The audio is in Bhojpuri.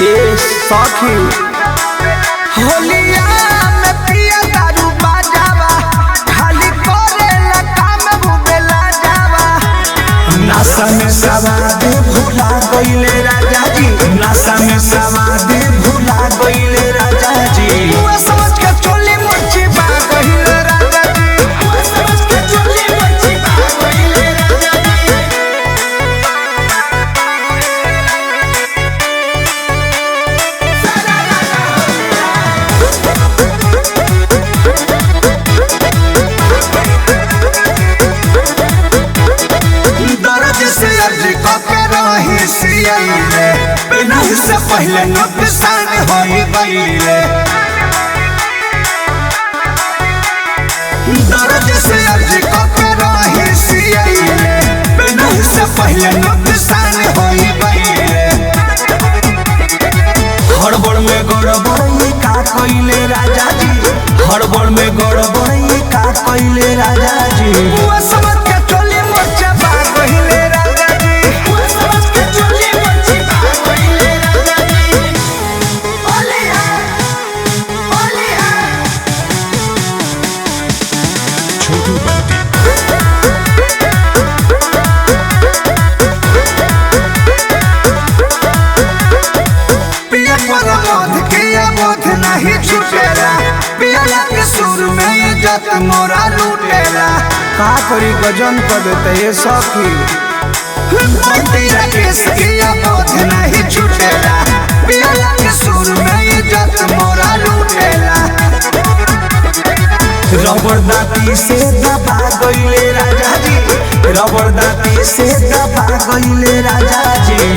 ए सखी होलिया में पिया दारू बाजावा खाली करेला काम भूबेला जावा। नशा में सवाद भूला गइले राजा जी, नशा में सवाद भूला गइले राजा जी। तू समझ के चोली मुर्ची बा गइले राजा जी, तू समझ के चोली मुर्ची बा गइले राजा जी। दर्द से अर्ज के रही सियले बिना से पहले नुकसान होई गइले। दर्द से अर्ज के रही सियले बिना से पहले नुकसान होई गइले। हड़बड़ में गड़बड़ का कइले राजा जी, हड़बड़ में गड़बड़ का कइले राजा जी। वो समझ के चोली मुर्चा बा गइले राजा जी, वो समझ के चोली मुर्ची बा गइले राजा जी। ओले है छोटू बंटी पिया पर बोध किया बोध नहीं छूटेला, पिया के सुर में इज्जत मोरा लूटेला। का करी गजन कर देते ये सखी बंटी राकेश किया बोध नहीं छूटेला, पिया के सुर में इज्जत मोरा लूटेला। रबड़ दाती से दबा गइले राजा जी, रबड़ दाती से दबा गइले राजा जी।